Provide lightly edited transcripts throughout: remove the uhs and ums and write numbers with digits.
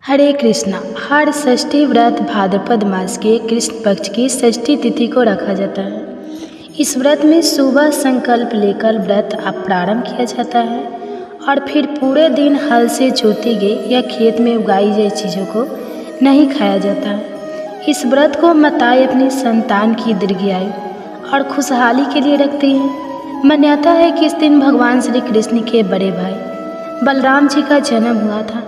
हरे कृष्णा। हर षष्ठी व्रत भाद्रपद मास के कृष्ण पक्ष की षष्ठी तिथि को रखा जाता है। इस व्रत में सुबह संकल्प लेकर व्रत प्रारंभ किया जाता है और फिर पूरे दिन हल से जोती गई या खेत में उगाई गई चीज़ों को नहीं खाया जाता है। इस व्रत को माताएं अपनी संतान की दीर्घायु और खुशहाली के लिए रखती हैं। मान्यता है कि इस दिन भगवान श्री कृष्ण के बड़े भाई बलराम जी का जन्म हुआ था,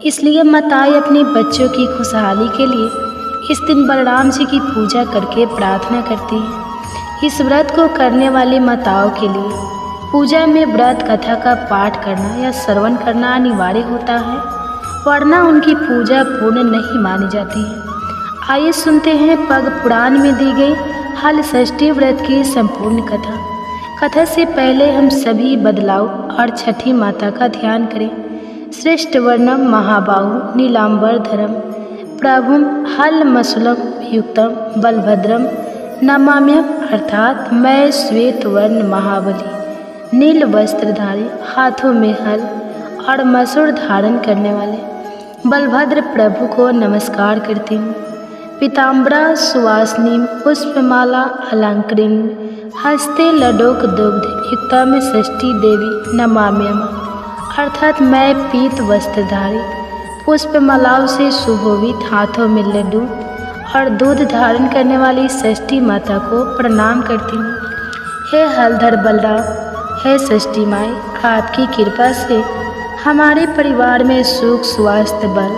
इसलिए माताएं अपने बच्चों की खुशहाली के लिए इस दिन बलराम जी की पूजा करके प्रार्थना करती हैं। इस व्रत को करने वाली माताओं के लिए पूजा में व्रत कथा का पाठ करना या श्रवण करना अनिवार्य होता है, वरना उनकी पूजा पूर्ण नहीं मानी जाती है। आइए सुनते हैं पद्म पुराण में दी गई हल षष्ठी व्रत की संपूर्ण कथा। कथा से पहले हम सभी बदलाव और छठी माता का ध्यान करें। श्रेष्ठ वर्णम महाबाहु नीलांबरधरम प्रभुम हल मसुलम युक्तम बलभद्रम नमाम्यम, अर्थात मैं श्वेत वर्ण महाबली नील वस्त्रधारी हाथों में हल और मसूर धारण करने वाले बलभद्र प्रभु को नमस्कार करती हूँ। पीताम्बरा सुवासनी पुष्पमाला अलंकृण हस्ते लडोक दुग्ध युक्तम षष्ठी देवी नमाम्यम, अर्थात मैं पीत वस्त्रधारी पुष्पमालाओं से सुशोभित हाथों में लड्डू और दूध धारण करने वाली षष्ठी माता को प्रणाम करती हूँ। हे हलधर बलराम, हे षष्ठी माई, आपकी कृपा से हमारे परिवार में सुख स्वास्थ्य बल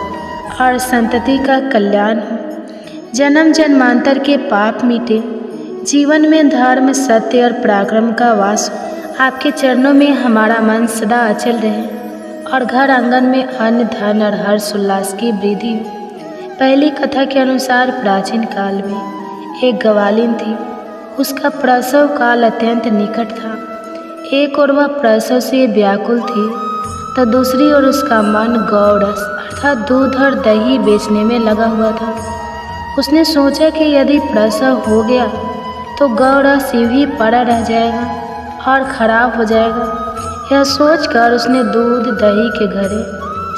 और संतति का कल्याण हो। जन्म जन्मांतर के पाप मिटे, जीवन में धर्म सत्य और पराक्रम का वास हो। आपके चरणों में हमारा मन सदा अचल रहे और घर आंगन में अन्न धन और हर्ष उल्लास की वृद्धि हो। पहली कथा के अनुसार प्राचीन काल में एक ग्वालिन थी। उसका प्रसव काल अत्यंत निकट था। एक ओर वह प्रसव से व्याकुल थी तो दूसरी ओर उसका मन गौरस अर्थात दूध और दही बेचने में लगा हुआ था। उसने सोचा कि यदि प्रसव हो गया तो गौरस यूं ही पड़ा रह जाएगा और ख़राब हो जाएगा। यह सोचकर उसने दूध दही के घड़े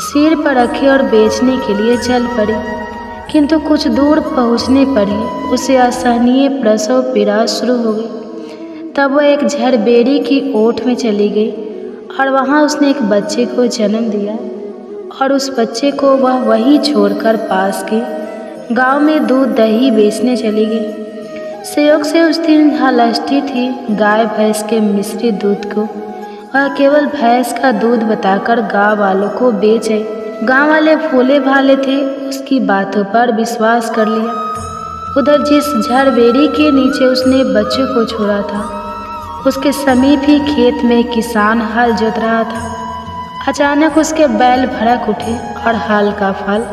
सिर पर रखे और बेचने के लिए चल पड़ी, किंतु कुछ दूर पहुंचने पर ही उसे असहनीय प्रसव पीड़ा शुरू हो गई। तब वह एक झड़बेरी की ओट में चली गई और वहां उसने एक बच्चे को जन्म दिया और उस बच्चे को वह वहीं छोड़कर पास के गांव में दूध दही बेचने चली गई। संयोग से उस दिन हलष्ठी थी। गाय भैंस के मिश्रित दूध को वह केवल भैंस का दूध बताकर गांव वालों को बेच आई। गांव वाले भोले भाले थे, उसकी बातों पर विश्वास कर लिया। उधर जिस झड़बेरी के नीचे उसने बच्चों को छोड़ा था, उसके समीप ही खेत में किसान हल जोत रहा था। अचानक उसके बैल भड़क उठे और हल का फल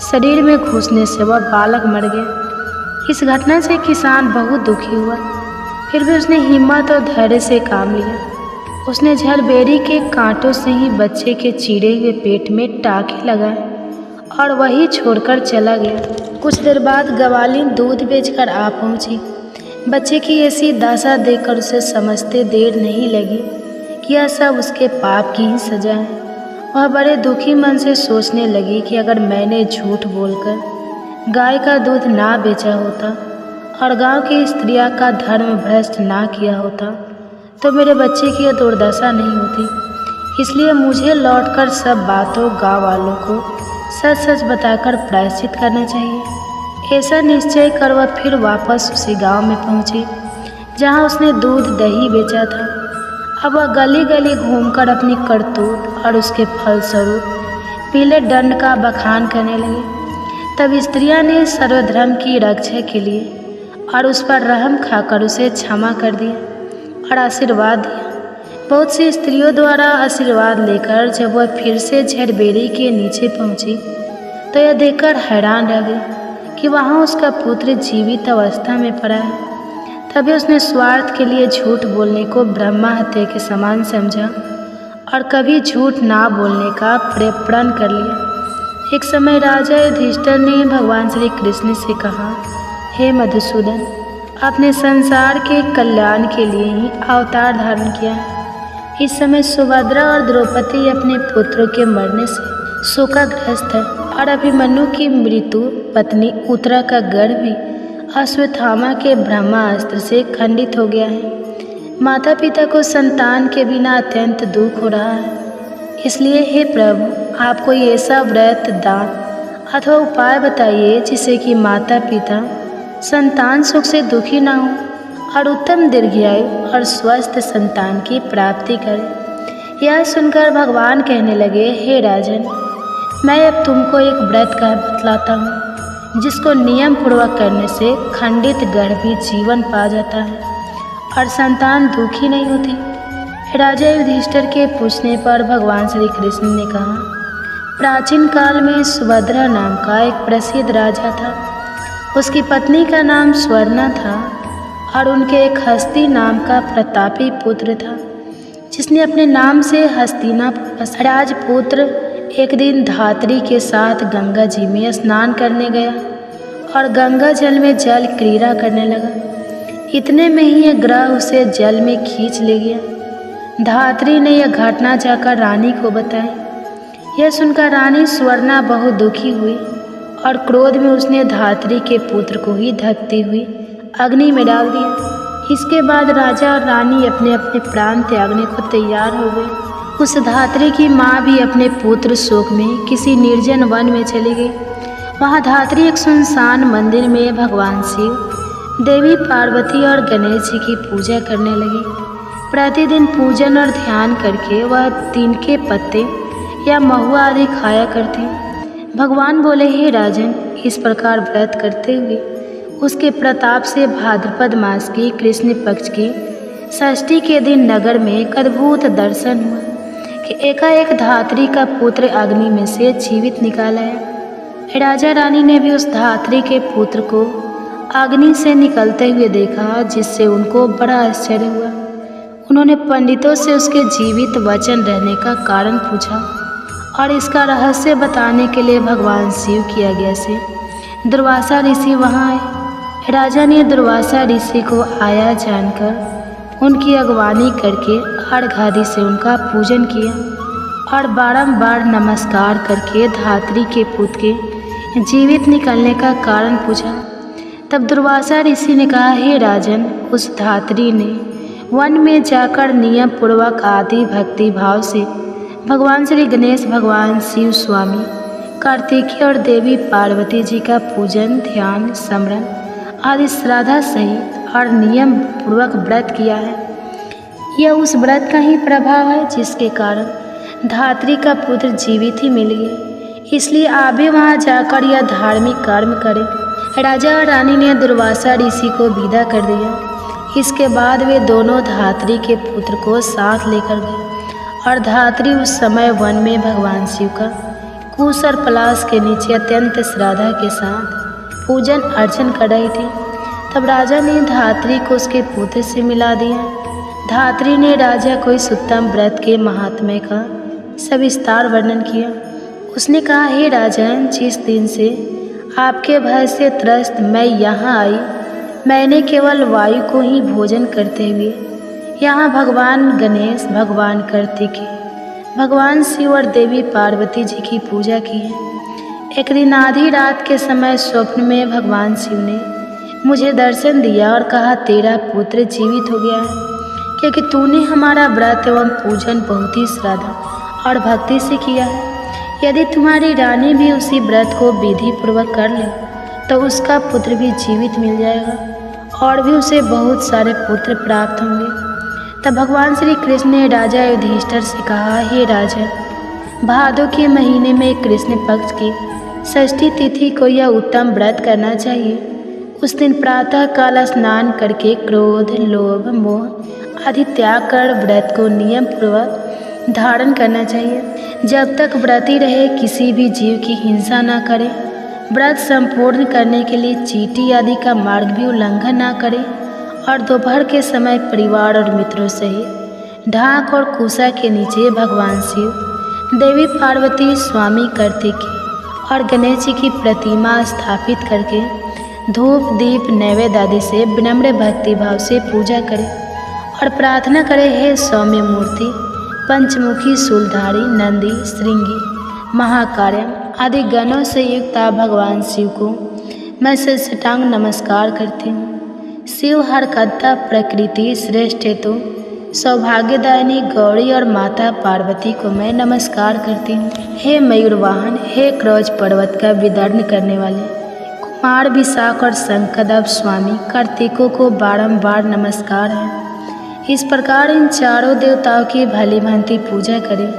शरीर में घुसने से वह बालक मर गया। इस घटना से किसान बहुत दुखी हुआ, फिर भी उसने हिम्मत और धैर्य से काम लिया। उसने झड़बेरी के कांटों से ही बच्चे के चीरे हुए पेट में टाँके लगाए और वही छोड़कर चला गया। कुछ देर बाद ग्वालिन दूध बेचकर आ पहुंची। बच्चे की ऐसी दशा देखकर उसे समझते देर नहीं लगी कि यह सब उसके पाप की ही सजा है। वह बड़े दुखी मन से सोचने लगी कि अगर मैंने झूठ बोलकर गाय का दूध ना बेचा होता और गांव की स्त्रियां का धर्म भ्रष्ट ना किया होता तो मेरे बच्चे की यह दुर्दशा नहीं होती। इसलिए मुझे लौटकर सब बातों गांव वालों को सच सच बताकर प्रायश्चित करना चाहिए। ऐसा निश्चय कर वह फिर वापस उसी गांव में पहुंची जहां उसने दूध दही बेचा था। अब वह गली गली घूमकर अपनी करतूत और उसके फलस्वरूप पीले दंड का बखान करने लगी। तब स्त्रियां ने सर्वधर्म की रक्षा के लिए और उस पर रहम खाकर उसे क्षमा कर दिया और आशीर्वाद दिया। बहुत सी स्त्रियों द्वारा आशीर्वाद लेकर जब वह फिर से झड़बेरी के नीचे पहुंची तो यह देखकर हैरान रह गई कि वहां उसका पुत्र जीवित अवस्था में पड़ा है। तभी उसने स्वार्थ के लिए झूठ बोलने को ब्रह्मा हत्या के समान समझा और कभी झूठ ना बोलने का प्रण कर लिया। एक समय राजा युधिष्ठिर ने भगवान श्री कृष्ण से कहा, हे मधुसूदन, आपने संसार के कल्याण के लिए ही अवतार धारण किया है। इस समय सुभद्रा और द्रौपदी अपने पुत्रों के मरने से शोकाग्रस्त है। और अभिमन्यु की मृत्यु पत्नी उत्तरा का गर्भ भी अश्वत्थामा के ब्रह्मास्त्र से खंडित हो गया है। माता पिता को संतान के बिना अत्यंत दुख हो रहा है। इसलिए हे प्रभु, आप कोई ऐसा व्रत, दान अथवा उपाय बताइए जिससे कि माता पिता संतान सुख से दुखी ना हो और उत्तम दीर्घायु और स्वस्थ संतान की प्राप्ति करें। यह सुनकर भगवान कहने लगे, हे राजन, मैं अब तुमको एक व्रत का बतलाता हूँ जिसको नियम पूर्वक करने से खंडित गर्भी जीवन पा जाता है और संतान दुखी नहीं होती। राजा युधिष्ठिर के पूछने पर भगवान श्री कृष्ण ने कहा, प्राचीन काल में सुभद्रा नाम का एक प्रसिद्ध राजा था। उसकी पत्नी का नाम स्वर्णा था और उनके एक हस्ती नाम का प्रतापी पुत्र था, जिसने अपने नाम से हस्तिनापुर। राजपुत्र एक दिन धात्री के साथ गंगा जी में स्नान करने गया और गंगा जल में जल क्रीड़ा करने लगा। इतने में ही यह ग्रह उसे जल में खींच ले गया। धात्री ने यह घटना जाकर रानी को बताई। यह सुनकर रानी स्वर्णा बहुत दुखी हुई और क्रोध में उसने धात्री के पुत्र को ही धकती हुई अग्नि में डाल दिया। इसके बाद राजा और रानी अपने अपने प्राण त्यागने को तैयार हो गए। उस धात्री की माँ भी अपने पुत्र शोक में किसी निर्जन वन में चली गई। वहाँ धात्री एक सुनसान मंदिर में भगवान शिव, देवी पार्वती और गणेश जी की पूजा करने लगी। प्रतिदिन पूजन और ध्यान करके वह तीन के पत्ते या महुआ आदि खाया करती। भगवान बोले, हे राजन, इस प्रकार व्रत करते हुए उसके प्रताप से भाद्रपद मास की कृष्ण पक्ष की षष्ठी के दिन नगर में एक अद्भुत दर्शन हुआ कि एकाएक धात्री का पुत्र अग्नि में से जीवित निकाला है। राजा रानी ने भी उस धात्री के पुत्र को अग्नि से निकलते हुए देखा, जिससे उनको बड़ा आश्चर्य हुआ। उन्होंने पंडितों से उसके जीवित वचन रहने का कारण पूछा और इसका रहस्य बताने के लिए भगवान शिव की आज्ञा से दुर्वासा ऋषि वहाँ आए। राजा ने दुर्वासा ऋषि को आया जानकर उनकी अगवानी करके अर्घ आदि से उनका पूजन किया और बारंबार नमस्कार करके धात्री के पुत्र के जीवित निकलने का कारण पूछा। तब दुर्वासा ऋषि ने कहा, हे राजन, उस धात्री ने वन में जाकर नियम पूर्वक आदि भक्ति भाव से भगवान श्री गणेश, भगवान शिव स्वामी, कार्तिकेय और देवी पार्वती जी का पूजन, ध्यान, स्मरण आदि श्रद्धा सहित और नियम पूर्वक व्रत किया है। यह उस व्रत का ही प्रभाव है जिसके कारण धात्री का पुत्र जीवित ही मिल गया। इसलिए आप भी वहाँ जाकर यह धार्मिक कर्म करें। राजा और रानी ने दुर्वासा ऋषि को विदा कर दिया। इसके बाद वे दोनों धात्री के पुत्र को साथ लेकर गए और धात्री उस समय वन में भगवान शिव का कुश और पलाश के नीचे अत्यंत श्रद्धा के साथ पूजन अर्चन कर रही थी। तब राजा ने धात्री को उसके पुत्र से मिला दिया। धात्री ने राजा को इस उत्तम व्रत के महात्म्य का सविस्तार वर्णन किया। उसने कहा, हे राजन, जिस दिन से आपके भय से त्रस्त मैं यहाँ आई, मैंने केवल वायु को ही भोजन करते हुए यहाँ भगवान गणेश, भगवान कार्तिकेय, भगवान शिव और देवी पार्वती जी की पूजा की है। एक दिन आधी रात के समय स्वप्न में भगवान शिव ने मुझे दर्शन दिया और कहा, तेरा पुत्र जीवित हो गया है, क्योंकि तूने हमारा व्रत एवं पूजन बहुत ही श्रद्धा और भक्ति से किया है। यदि तुम्हारी रानी भी उसी व्रत को विधि पूर्वक कर ले तो उसका पुत्र भी जीवित मिल जाएगा और भी उसे बहुत सारे पुत्र प्राप्त होंगे। तब भगवान श्री कृष्ण ने राजा युधिष्ठिर से कहा, हे राजन, भादों के महीने में कृष्ण पक्ष की षष्ठी तिथि को यह उत्तम व्रत करना चाहिए। उस दिन प्रातः काल स्नान करके क्रोध, लोभ, मोह आदि त्याग कर व्रत को नियम पूर्वक धारण करना चाहिए। जब तक व्रती रहे किसी भी जीव की हिंसा न करे, व्रत संपूर्ण करने के लिए चींटी आदि का मार्ग भी उल्लंघन न करे और दोपहर के समय परिवार और मित्रों सहित ढाक और कुशा के नीचे भगवान शिव, देवी पार्वती, स्वामी कार्तिकेय और गणेश जी की प्रतिमा स्थापित करके धूप, दीप, नैवेद्य आदि से विनम्र भक्ति भाव से पूजा करें और प्रार्थना करें, हे सौम्य मूर्ति, पंचमुखी, शूलधारी, नंदी, श्रृंगी, महाकार्यम, आदि गणों से युक्त भगवान शिव को मैं साष्टांग नमस्कार करती हूँ। शिव हरकर्ता प्रकृति श्रेष्ठ हेतु सौभाग्यदायिनी गौरी और माता पार्वती को मैं नमस्कार करती हूँ। हे मयूरवाहन, हे क्रौच पर्वत का विदर्न करने वाले कुमार विशाख और शंखदव स्वामी कार्तिकों को बारंबार नमस्कार है। इस प्रकार इन चारों देवताओं की भली भांति पूजा करें,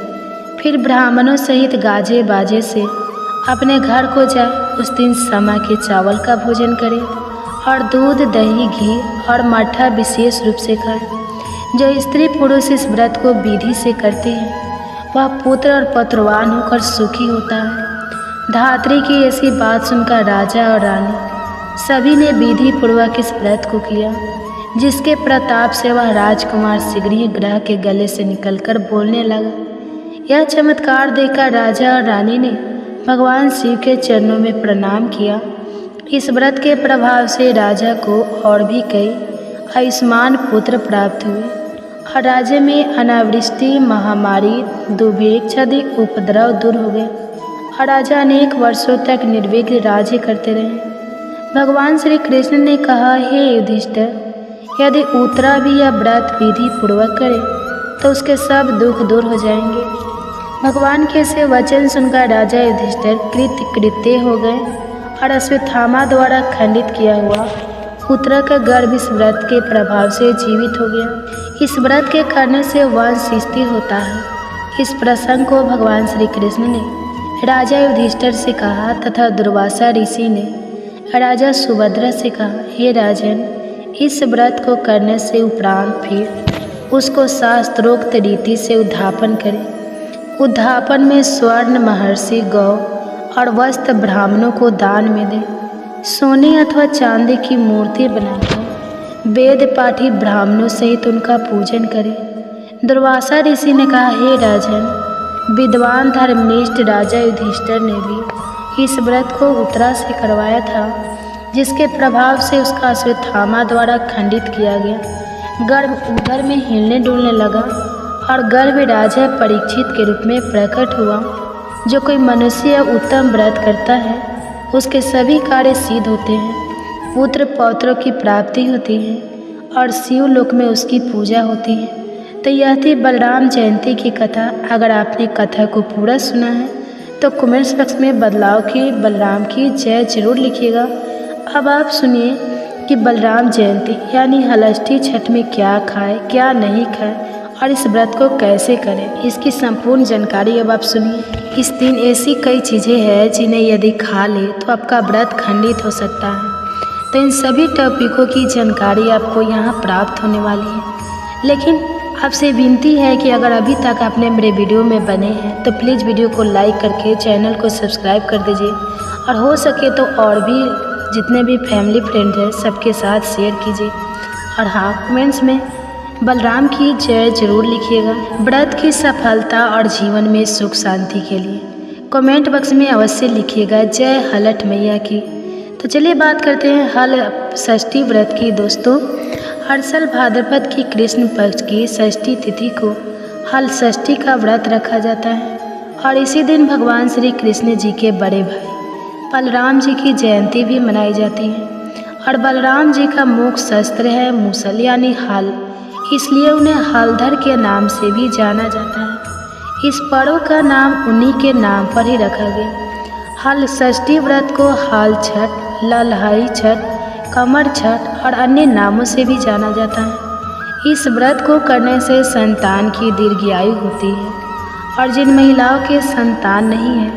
फिर ब्राह्मणों सहित गाजे बाजे से अपने घर को जाए। उस दिन समा के चावल का भोजन करें और दूध, दही, घी और मट्ठा विशेष रूप से खाएं। जो स्त्री पुरुष इस व्रत को विधि से करते हैं वह पुत्र और पत्रवान होकर सुखी होता है। धात्री की ऐसी बात सुनकर राजा और रानी सभी ने विधि पूर्वक इस व्रत को किया, जिसके प्रताप से वह राजकुमार शीघ्र ही ग्रह के गले से निकलकर बोलने लगा। यह चमत्कार देखकर राजा और रानी ने भगवान शिव के चरणों में प्रणाम किया। इस व्रत के प्रभाव से राजा को और भी कई आयुष्मान पुत्र प्राप्त हुए और राज्य में अनावृष्टि, महामारी, दुर्भिक्ष आदि उपद्रव दूर हो गए और राजा अनेक वर्षों तक निर्विघ्न राज्य करते रहे। भगवान श्री कृष्ण ने कहा, हे युधिष्ठिर, यदि उत्तरा भी यह व्रत विधि पूर्वक करे तो उसके सब दुख दूर हो जाएंगे। भगवान के से वचन सुनकर राजा युधिष्ठिर कृत्य हो गए और अश्वत्थामा द्वारा खंडित किया हुआ उत्तरा का गर्भ इस व्रत के प्रभाव से जीवित हो गया। इस व्रत के करने से वंश स्थिर होता है। इस प्रसंग को भगवान श्री कृष्ण ने राजा युधिष्ठिर से कहा तथा दुर्वासा ऋषि ने राजा सुभद्रा से कहा, हे राजन, इस व्रत को करने से उपरांत फिर उसको शास्त्रोक्त रीति से उद्धापन करें। उद्धापन में स्वर्ण, महर्षि, गौ और वस्त्र ब्राह्मणों को दान में दें। सोने अथवा चांदी की मूर्ति बनाकर वेद पाठी ब्राह्मणों सहित उनका पूजन करें। दुर्वासा ऋषि ने कहा, हे राजन, विद्वान धर्मनिष्ठ राजा युधिष्ठिर ने भी इस व्रत को उत्तरा से करवाया था, जिसके प्रभाव से उसका अश्वत्थामा द्वारा खंडित किया गया। गर्भ उदर में हिलने डुलने लगा और गर्भ राजा परीक्षित के रूप में प्रकट हुआ। जो कोई मनुष्य उत्तम व्रत करता है उसके सभी कार्य सिद्ध होते हैं, पुत्र पौत्रों की प्राप्ति होती है और शिवलोक में उसकी पूजा होती है। तो यह थी बलराम जयंती की कथा। अगर आपने कथा को पूरा सुना है तो कमेंट्स बॉक्स में बलराम की जय जरूर लिखिएगा। अब आप सुनिए कि बलराम जयंती यानी हलष्ठी छठ में क्या खाए, क्या नहीं खाए और इस व्रत को कैसे करें, इसकी संपूर्ण जानकारी अब आप सुनिए। इस दिन ऐसी कई चीज़ें हैं जिन्हें यदि खा ले तो आपका व्रत खंडित हो सकता है। तो इन सभी टॉपिकों की जानकारी आपको यहाँ प्राप्त होने वाली है। लेकिन आपसे विनती है कि अगर अभी तक आपने मेरे वीडियो में बने हैं तो प्लीज़ वीडियो को लाइक करके चैनल को सब्सक्राइब कर दीजिए और हो सके तो और भी जितने भी फैमिली फ्रेंड हैं सबके साथ शेयर कीजिए। और हाँ, कमेंट्स में बलराम की जय जरूर लिखिएगा। व्रत की सफलता और जीवन में सुख शांति के लिए कमेंट बॉक्स में अवश्य लिखिएगा जय हलट मैया की। तो चलिए बात करते हैं हल षष्ठी व्रत की। दोस्तों, हर साल भाद्रपद की कृष्ण पक्ष की षष्ठी तिथि को हल षष्ठी का व्रत रखा जाता है और इसी दिन भगवान श्री कृष्ण जी के बड़े भाई बलराम जी की जयंती भी मनाई जाती है। और बलराम जी का मुख्य शस्त्र है मूसल यानी हल, इसलिए उन्हें हलधर के नाम से भी जाना जाता है। इस पर्व का नाम उन्हीं के नाम पर ही रखा गया। हल षष्ठी व्रत को हाल छठ, ललहरी छठ, कमर छठ और अन्य नामों से भी जाना जाता है। इस व्रत को करने से संतान की दीर्घायु होती है और जिन महिलाओं के संतान नहीं है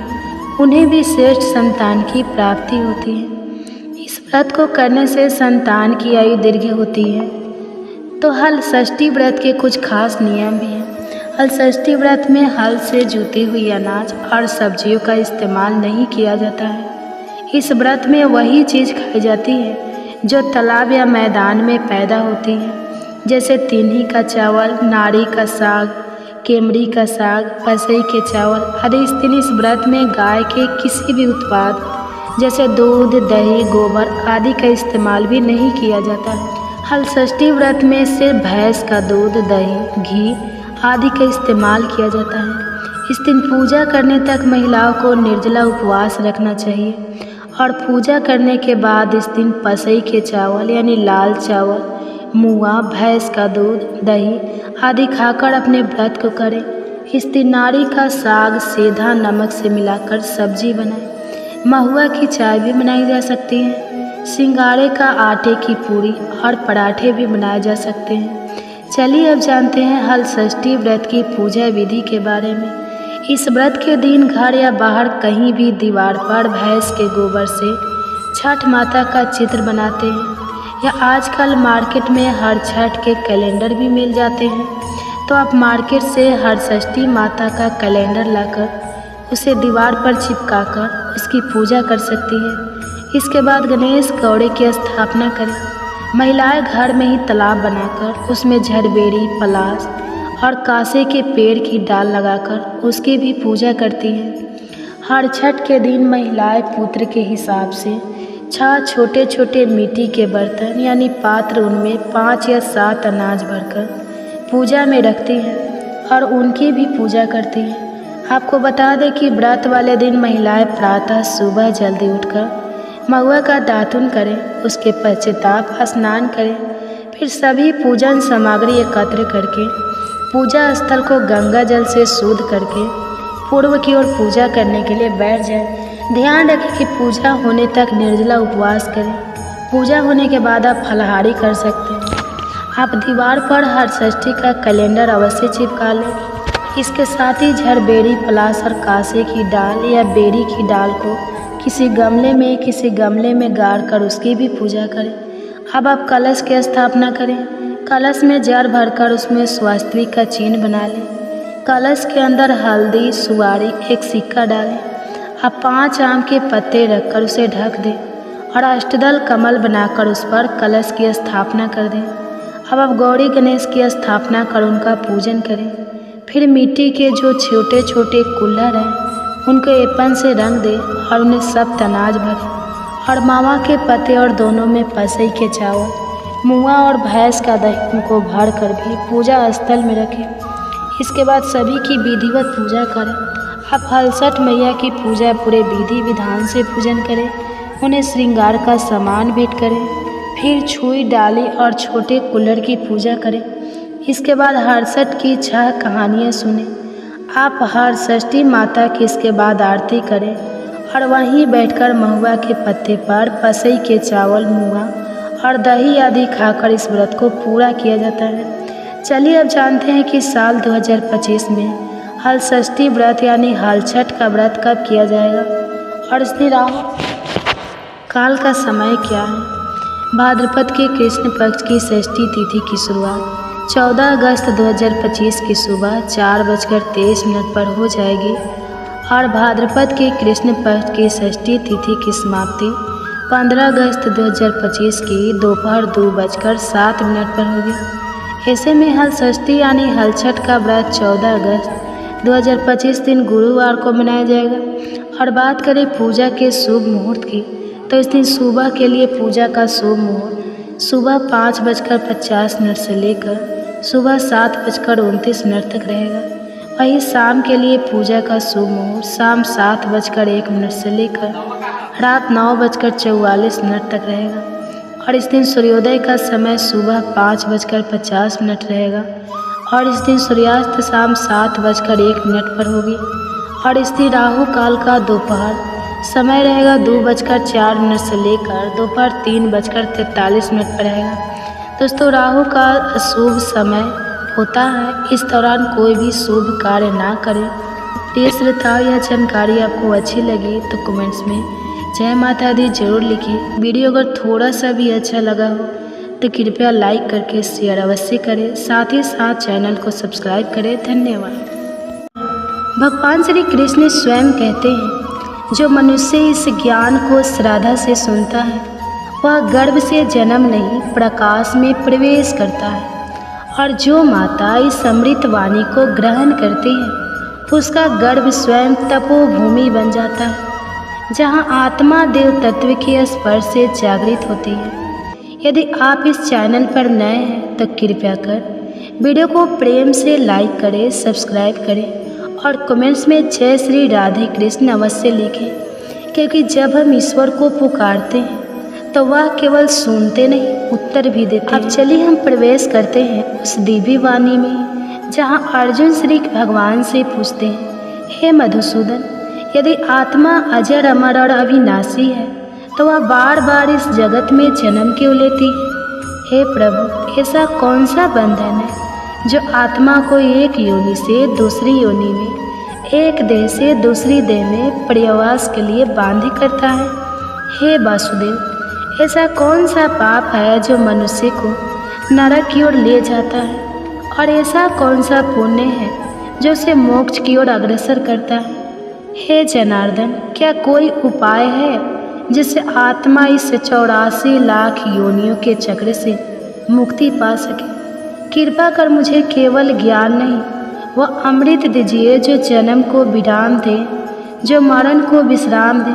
उन्हें भी श्रेष्ठ संतान की प्राप्ति होती है। इस व्रत को करने से संतान की आयु दीर्घ होती है। तो हल षष्ठी व्रत के कुछ खास नियम भी हैं। हल षष्ठी व्रत में हल से जुती हुई अनाज और सब्जियों का इस्तेमाल नहीं किया जाता है। इस व्रत में वही चीज़ खाई जाती है जो तालाब या मैदान में पैदा होती है, जैसे तिन्ही का चावल, नाड़ी का साग, केमड़ी का साग, पसई के चावल आदि। इस दिन इस व्रत में गाय के किसी भी उत्पाद जैसे दूध, दही, गोबर आदि का इस्तेमाल भी नहीं किया जाता है। हल षष्ठी व्रत में सिर्फ भैंस का दूध, दही, घी आदि का इस्तेमाल किया जाता है। इस दिन पूजा करने तक महिलाओं को निर्जला उपवास रखना चाहिए और पूजा करने के बाद इस दिन पसई के चावल यानी लाल चावल, मुआ, भैंस का दूध, दही आदि खाकर अपने व्रत को करें। इस दिन नारी का साग सेंधा नमक से मिलाकर सब्जी बनाएं। महुआ की चाय भी बनाई जा सकती है। सिंगाड़े का आटे की पूरी और पराठे भी बनाए जा सकते हैं। चलिए अब जानते हैं हल षष्ठी व्रत की पूजा विधि के बारे में। इस व्रत के दिन घर या बाहर कहीं भी दीवार पर भैंस के गोबर से छठ माता का चित्र बनाते हैं या आजकल मार्केट में हर छठ के कैलेंडर भी मिल जाते हैं, तो आप मार्केट से हर षष्ठी माता का कैलेंडर लाकर उसे दीवार पर चिपकाकर उसकी पूजा कर सकती हैं। इसके बाद गणेश गौड़े की स्थापना करें। महिलाएं घर में ही तालाब बनाकर उसमें झड़बेरी, पलाश और कासे के पेड़ की डाल लगाकर उसकी भी पूजा करती हैं। हर छठ के दिन महिलाएं पुत्र के हिसाब से 6 छोटे छोटे मिट्टी के बर्तन यानी पात्र, उनमें 5 या 7 अनाज भरकर पूजा में रखती हैं और उनकी भी पूजा करती हैं। आपको बता दें कि व्रत वाले दिन महिलाएं प्रातः सुबह जल्दी उठकर महुआ का दातुन करें, उसके पश्चाताप स्नान करें, फिर सभी पूजन सामग्री एकत्र करके पूजा स्थल को गंगा जल से शुद्ध करके पूर्व की ओर पूजा करने के लिए बैठ जाएं। ध्यान रखें कि पूजा होने तक निर्जला उपवास करें। पूजा होने के बाद आप फलाहारी कर सकते हैं। आप दीवार पर हर षष्ठी का कैलेंडर अवश्य चिपका लें। इसके साथ ही झड़बेरी, पलाश और कासे की डाल या बेरी की डाल को किसी गमले में गाड़ कर उसकी भी पूजा करें। अब आप कलश की स्थापना करें। कलश में जल भरकर उसमें स्वास्तिक का चिन्ह बना लें। कलश के अंदर हल्दी, सुवारी, एक सिक्का डालें। अब 5 आम के पत्ते रखकर उसे ढक दें और अष्टदल कमल बनाकर उस पर कलश की स्थापना कर दें। अब आप गौरी गणेश की स्थापना कर उनका पूजन करें। फिर मिट्टी के जो छोटे छोटे कुल्हड़ हैं उनको एपन से रंग दें और उन्हें सब अनाज भरें और मावा के पत्ते और दोनों में पसई के चावल, मुआ और भैंस का दही उनको भर कर भी पूजा स्थल में रखें। इसके बाद सभी की विधिवत पूजा करें। आप हलसठ मैया की पूजा पूरे विधि विधान से पूजन करें। उन्हें श्रृंगार का सामान भेंट करें। फिर छुई, डाली और छोटे कुल्हड़ की पूजा करें। इसके बाद हरसठ की 6 कहानियाँ सुनें। आप हर षष्ठी माता की इसके बाद आरती करें और वहीं बैठकर महुआ के पत्ते पर पसई के चावल, मुआ और दही आदि खाकर इस व्रत को पूरा किया जाता है। चलिए अब जानते हैं कि साल 2025 में हल षष्ठी व्रत यानी हल छठ का व्रत कब किया जाएगा और इसमें राहु काल का समय क्या है। भाद्रपद के कृष्ण पक्ष की षष्ठी तिथि की शुरुआत 14 अगस्त 2025 की सुबह 4:23 पर हो जाएगी और भाद्रपद के कृष्ण पक्ष की षष्ठी तिथि की समाप्ति 15 अगस्त 2025 की दोपहर 2:07 पर होगी। ऐसे में हल षष्ठी यानी हल छठ का व्रत 14 अगस्त 2025 दिन गुरुवार को मनाया जाएगा। और बात करें पूजा के शुभ मुहूर्त की, तो इस दिन सुबह के लिए पूजा का शुभ मुहूर्त सुबह 5:50 से लेकर सुबह 7:29 तक रहेगा। वहीं शाम के लिए पूजा का शुभ मुहूर्त शाम 7:01 से लेकर रात 9:44 तक रहेगा। और इस दिन सूर्योदय का समय सुबह 5:50 रहेगा और इस दिन सूर्यास्त शाम 7:01 पर होगी। और इस दिन राहु काल का दोपहर समय रहेगा 2:04 से लेकर दोपहर 3:43 पर रहेगा। दोस्तों, राहु का शुभ समय होता है, इस दौरान कोई भी शुभ कार्य ना करें। प्रिय श्रोताओं, यह जानकारी आपको अच्छी लगी तो कमेंट्स में जय माता दी जरूर लिखिए। वीडियो अगर थोड़ा सा भी अच्छा लगा हो तो कृपया लाइक करके शेयर अवश्य करें, साथ ही साथ चैनल को सब्सक्राइब करें। धन्यवाद। भगवान श्री कृष्ण स्वयं कहते हैं, जो मनुष्य इस ज्ञान को श्रद्धा से सुनता है वह गर्भ से जन्म नहीं प्रकाश में प्रवेश करता है, और जो माता इस अमृत वाणी को ग्रहण करती है उसका गर्भ स्वयं तपोभूमि बन जाता है, जहाँ आत्मा देव तत्व के स्पर्श से जागृत होती है। यदि आप इस चैनल पर नए हैं तो कृपया कर वीडियो को प्रेम से लाइक करें, सब्सक्राइब करें और कमेंट्स में जय श्री राधे कृष्ण अवश्य लिखें, क्योंकि जब हम ईश्वर को पुकारते हैं तो वह केवल सुनते नहीं उत्तर भी देते हैं। अब चलिए हम प्रवेश करते हैं उस दिव्य वाणी में, जहाँ अर्जुन श्री भगवान से पूछते हैं, हे मधुसूदन, यदि आत्मा अजर अमर और अविनाशी है तो वह बार बार इस जगत में जन्म क्यों लेती है? हे प्रभु, ऐसा कौन सा बंधन है जो आत्मा को एक योनि से दूसरी योनि में, एक देह से दूसरी देह में प्रवास के लिए बांधे करता है? हे वासुदेव, ऐसा कौन सा पाप है जो मनुष्य को नरक की ओर ले जाता है, और ऐसा कौन सा पुण्य है जो उसे मोक्ष की ओर अग्रसर करता है? हे जनार्दन, क्या कोई उपाय है जिससे आत्मा इस 84 लाख योनियों के चक्र से मुक्ति पा सके? कृपा कर मुझे केवल ज्ञान नहीं, वह अमृत दीजिए जो जन्म को विराम दे, जो मरण को विश्राम दे।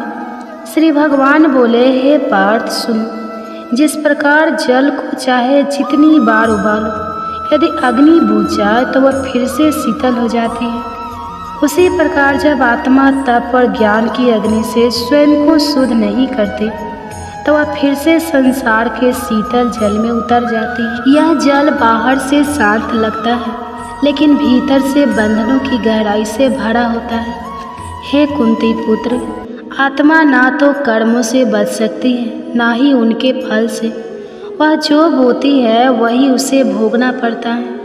श्री भगवान बोले, हे पार्थ सुनो, जिस प्रकार जल को चाहे जितनी बार उबालो, यदि अग्नि बुझ जाए तो वह फिर से शीतल हो जाती है, उसी प्रकार जब आत्मा तप और ज्ञान की अग्नि से स्वयं को शुद्ध नहीं करती तो वह फिर से संसार के शीतल जल में उतर जाती है। यह जल बाहर से शांत लगता है, लेकिन भीतर से बंधनों की गहराई से भरा होता है। हे कुंती पुत्र, आत्मा ना तो कर्मों से बच सकती है, ना ही उनके फल से। वह जो बोती है वही उसे भोगना पड़ता है।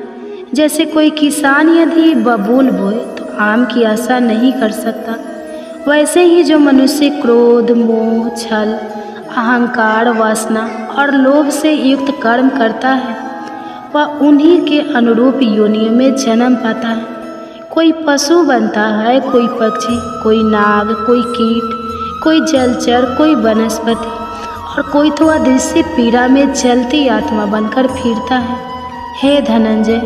जैसे कोई किसान यदि बबूल बोए तो आम की आशा नहीं कर सकता, वैसे ही जो मनुष्य क्रोध, मोह, छल, अहंकार, वासना और लोभ से युक्त कर्म करता है, वह उन्हीं के अनुरूप योनियों में जन्म पाता है। कोई पशु बनता है, कोई पक्षी, कोई नाग, कोई कीट, कोई जलचर, कोई वनस्पति, और कोई तो अदृश्य पीड़ा में जलती आत्मा बनकर फिरता है। हे धनंजय,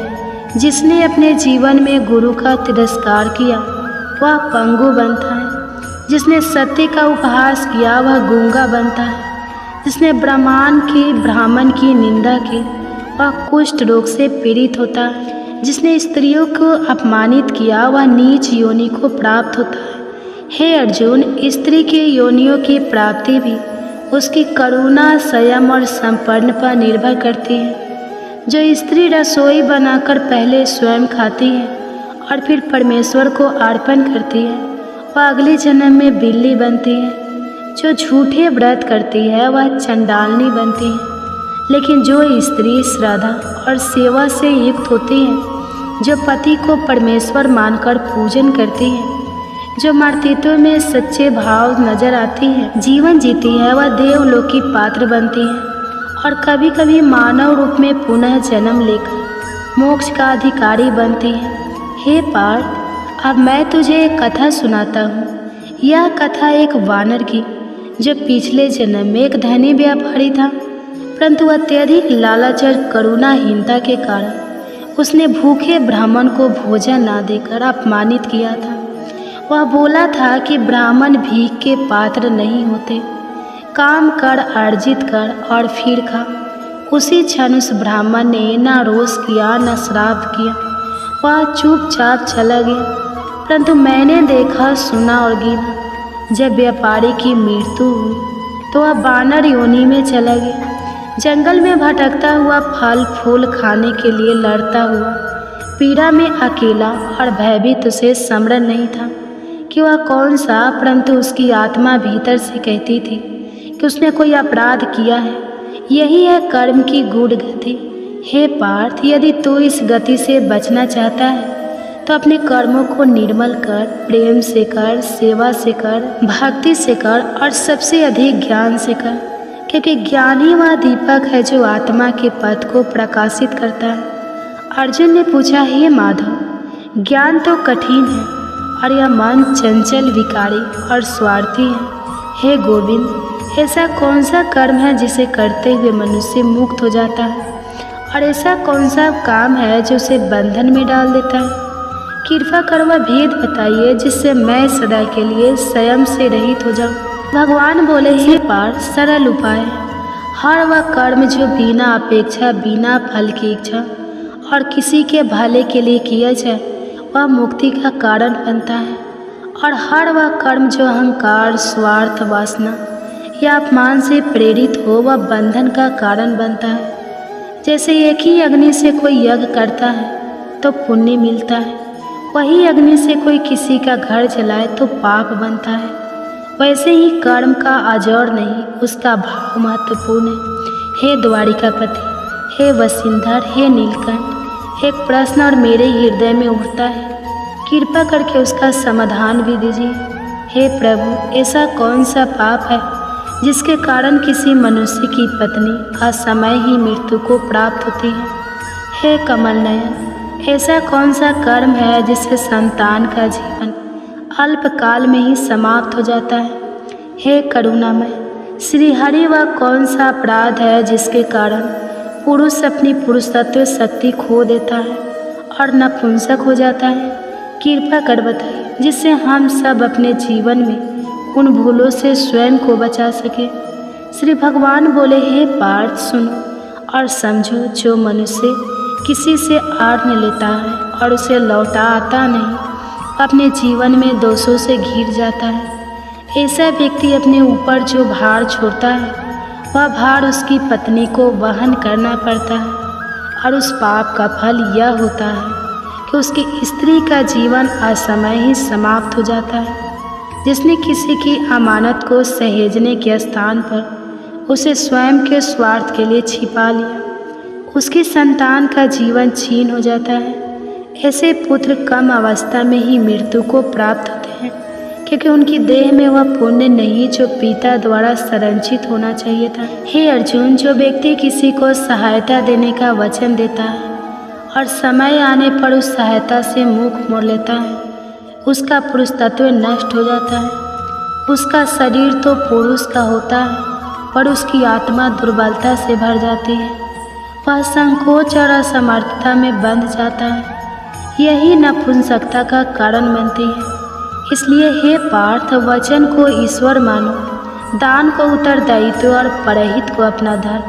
जिसने अपने जीवन में गुरु का तिरस्कार किया वह पंगु बनता है, जिसने सत्य का उपहास किया वह गूंगा बनता है, जिसने ब्राह्मण की निंदा की वह कुष्ठ रोग से पीड़ित होता है, जिसने स्त्रियों को अपमानित किया वह नीच योनि को प्राप्त होता है। हे अर्जुन, स्त्री के योनियों की प्राप्ति भी उसकी करुणा, संयम और समर्पण पर निर्भर करती है। जो स्त्री रसोई बनाकर पहले स्वयं खाती है और फिर परमेश्वर को अर्पण करती है वह अगले जन्म में बिल्ली बनती है। जो झूठे व्रत करती है वह चंडालनी बनती है, लेकिन जो स्त्री श्रद्धा और सेवा से युक्त होती है, जो पति को परमेश्वर मानकर पूजन करती है, जो मातृत्व में सच्चे भाव नजर आती है, जीवन जीती है, वह देवलोक की पात्र बनती है और कभी कभी मानव रूप में पुनः जन्म लेकर मोक्ष का अधिकारी बनती है। हे पार्थ, अब मैं तुझे एक कथा सुनाता हूँ। यह कथा एक वानर की, जो पिछले जन्म में एक धनी व्यापारी था, परंतु अत्यधिक लालच और करुणाहीनता के कारण उसने भूखे ब्राह्मण को भोजन ना देकर अपमानित किया था। वह बोला था कि ब्राह्मण भीख के पात्र नहीं होते, काम कर, अर्जित कर और फिर खा। उसी क्षण उस ब्राह्मण ने ना रोष किया न श्राप किया, वह चुपचाप चला गया। परंतु मैंने देखा, सुना और गिना, जब व्यापारी की मृत्यु हुई तो वह वानर योनि में चला गया। जंगल में भटकता हुआ, फल फूल खाने के लिए लड़ता हुआ, पीड़ा में अकेला और भयभीत, उसे स्मरण नहीं था कि वह कौन सा, परंतु उसकी आत्मा भीतर से कहती थी कि उसने कोई अपराध किया है। यही है कर्म की गूढ़ गति। हे पार्थ, यदि तू इस गति से बचना चाहता है तो अपने कर्मों को निर्मल कर, प्रेम से कर, सेवा से कर, भक्ति से कर और सबसे अधिक ज्ञान से कर, क्योंकि ज्ञान ही वह दीपक है जो आत्मा के पथ को प्रकाशित करता है। अर्जुन ने पूछा, हे माधव, ज्ञान तो कठिन है और यह मन चंचल, विकारी और स्वार्थी है। हे गोविंद, ऐसा कौन सा कर्म है जिसे करते हुए मनुष्य मुक्त हो जाता है, और ऐसा कौन सा काम है जो उसे बंधन में डाल देता है? कृपा कर वह भेद बताइए जिससे मैं सदा के लिए स्वयं से रहित हो जाऊं। भगवान बोले, हे पार्थ, सरल उपाय है। हर वह कर्म जो बिना अपेक्षा, बिना फल की इच्छा और किसी के भले के लिए किया जाए वह मुक्ति का कारण बनता है, और हर वह कर्म जो अहंकार, स्वार्थ, वासना या अपमान से प्रेरित हो वह बंधन का कारण बनता है। जैसे एक ही अग्नि से कोई यज्ञ करता है तो पुण्य मिलता है, वही अग्नि से कोई किसी का घर जलाए तो पाप बनता है। वैसे ही कर्म का आजौर नहीं, उसका भाव महत्वपूर्ण है। हे द्वारिकापति, हे वसुंधर, हे नीलकंठ, एक प्रश्न और मेरे हृदय में उठता है, कृपा करके उसका समाधान भी दीजिए। हे प्रभु, ऐसा कौन सा पाप है जिसके कारण किसी मनुष्य की पत्नी असमय ही मृत्यु को प्राप्त होती है? हे कमल नयन, ऐसा कौन सा कर्म है जिससे संतान का जीवन अल्पकाल में ही समाप्त हो जाता है? हे करुणामय श्री हरि, वह कौन सा अपराध है जिसके कारण पुरुष अपनी पुरुषत्व शक्ति खो देता है और नपुंसक हो जाता है? कृपा कर बताइए, जिससे हम सब अपने जीवन में उन भूलों से स्वयं को बचा सके। श्री भगवान बोले, हे पार्थ, सुनो और समझो, जो मनुष्य किसी से आर्ण लेता है और उसे लौटा आता नहीं, अपने जीवन में दोषों से घिर जाता है। ऐसा व्यक्ति अपने ऊपर जो भार छोड़ता है वह भार उसकी पत्नी को वहन करना पड़ता है, और उस पाप का फल यह होता है कि उसकी स्त्री का जीवन असमय ही समाप्त हो जाता है। जिसने किसी की अमानत को सहेजने के स्थान पर उसे स्वयं के स्वार्थ के लिए छिपा लिया, उसकी संतान का जीवन छीन हो जाता है। ऐसे पुत्र कम अवस्था में ही मृत्यु को प्राप्त होते हैं, क्योंकि उनकी देह में वह पुण्य नहीं जो पिता द्वारा संरक्षित होना चाहिए था। हे अर्जुन, जो व्यक्ति किसी को सहायता देने का वचन देता है और समय आने पर उस सहायता से मुख मोड़ लेता है, उसका पुरुष तत्व नष्ट हो जाता है। उसका शरीर तो पुरुष का होता है, पर उसकी आत्मा दुर्बलता से भर जाती है। वह संकोच और असमर्थता में बंध जाता है। यही नपुंसकता का कारण बनती है। इसलिए हे पार्थ, वचन को ईश्वर मानो, दान को उत्तरदायित्व और परहित को अपना धर्म,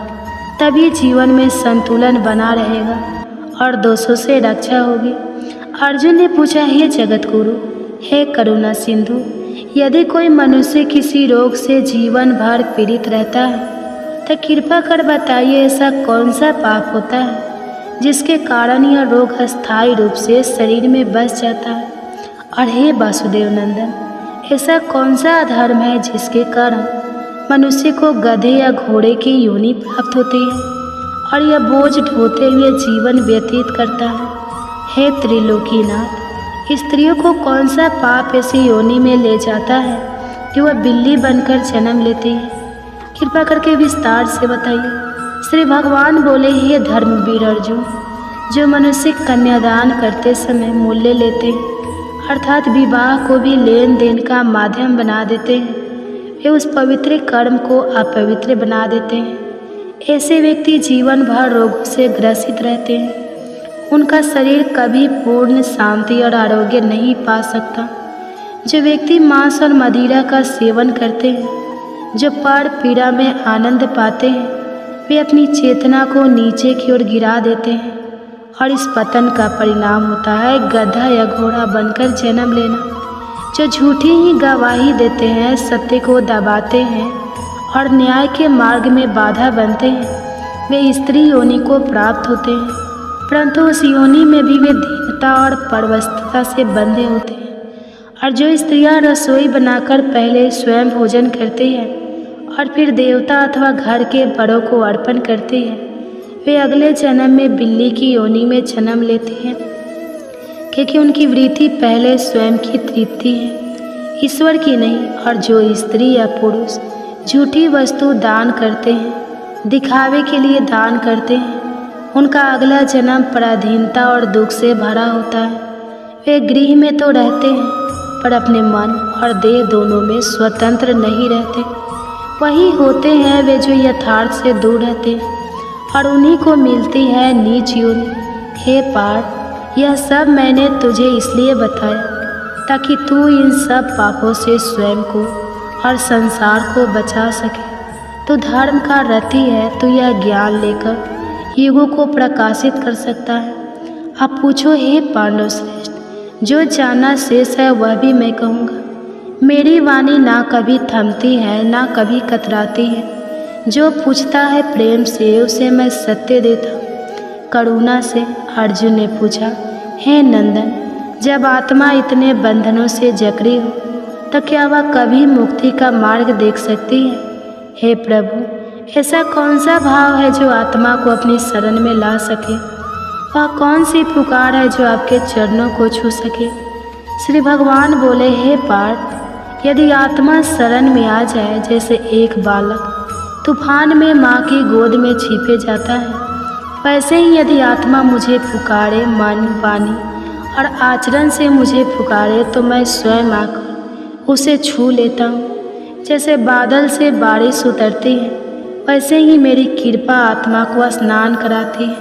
तभी जीवन में संतुलन बना रहेगा और दोषों से रक्षा होगी। अर्जुन ने पूछा, हे जगत गुरु, हे करुणा सिंधु, यदि कोई मनुष्य किसी रोग से जीवन भर पीड़ित रहता है तो कृपा कर बताइए, ऐसा कौन सा पाप होता है जिसके कारण यह रोग अस्थायी रूप से शरीर में बस जाता है? और हे वासुदेव नंदन, ऐसा कौन सा अधर्म है जिसके कारण मनुष्य को गधे या घोड़े की योनि प्राप्त होती है और यह बोझ ढोते हुए जीवन व्यतीत करता है? हे त्रिलोकीनाथ, स्त्रियों को कौन सा पाप ऐसी योनि में ले जाता है कि वह बिल्ली बनकर जन्म लेती है? कृपा करके विस्तार से बताइए। श्री भगवान बोले, हे धर्मवीर अर्जुन, जो मनुष्य कन्यादान करते समय मूल्य लेते हैं, अर्थात विवाह को भी लेन देन का माध्यम बना देते हैं, वे उस पवित्र कर्म को अपवित्र बना देते हैं। ऐसे व्यक्ति जीवन भर रोगों से ग्रसित रहते हैं। उनका शरीर कभी पूर्ण शांति और आरोग्य नहीं पा सकता। जो व्यक्ति मांस और मदिरा का सेवन करते हैं, जो पर पीड़ा में आनंद पाते हैं, वे अपनी चेतना को नीचे की ओर गिरा देते हैं, और इस पतन का परिणाम होता है गधा या घोड़ा बनकर जन्म लेना। जो झूठी ही गवाही देते हैं, सत्य को दबाते हैं और न्याय के मार्ग में बाधा बनते हैं, वे स्त्री योनि को प्राप्त होते हैं, परंतु उस योनि में भी वे दीनता और परवस्तता से बंधे होते हैं। और जो स्त्रियां रसोई बनाकर पहले स्वयं भोजन करते हैं और फिर देवता अथवा घर के बड़ों को अर्पण करते हैं, वे अगले जन्म में बिल्ली की योनि में जन्म लेते हैं, क्योंकि उनकी वृत्ति पहले स्वयं की तृप्ति है, ईश्वर की नहीं। और जो स्त्री या पुरुष झूठी वस्तु दान करते हैं, दिखावे के लिए दान करते हैं, उनका अगला जन्म पराधीनता और दुख से भरा होता है। वे गृह में तो रहते हैं, पर अपने मन और देह दोनों में स्वतंत्र नहीं रहते। वही होते हैं वे जो यथार्थ से दूर रहते हैं, और उन्हीं को मिलती है नीच योनि। हे पार्थ, यह सब मैंने तुझे इसलिए बताया ताकि तू इन सब पापों से स्वयं को और संसार को बचा सके। तू धर्म का रथी है, तू यह ज्ञान लेकर युगों को प्रकाशित कर सकता है। अब पूछो, हे पांडव श्रेष्ठ, जो जानना शेष है वह भी मैं कहूँगा। मेरी वाणी ना कभी थमती है ना कभी कतराती है। जो पूछता है प्रेम से उसे मैं सत्य देता हूँ। करुणा से अर्जुन ने पूछा, हे नंदन, जब आत्मा इतने बंधनों से जकड़ी हो तो क्या वह कभी मुक्ति का मार्ग देख सकती है? हे प्रभु, ऐसा कौन सा भाव है जो आत्मा को अपनी शरण में ला सके? वह कौन सी पुकार है जो आपके चरणों को छू सके? श्री भगवान बोले, हे पार्थ, यदि आत्मा शरण में आ जाए जैसे एक बालक तूफान में माँ की गोद में छिपे जाता है, वैसे ही यदि आत्मा मुझे पुकारे, मन, वाणी और आचरण से मुझे पुकारे तो मैं स्वयं आकर उसे छू लेता हूँ। जैसे बादल से बारिश उतरती है वैसे ही मेरी कृपा आत्मा को स्नान कराती है,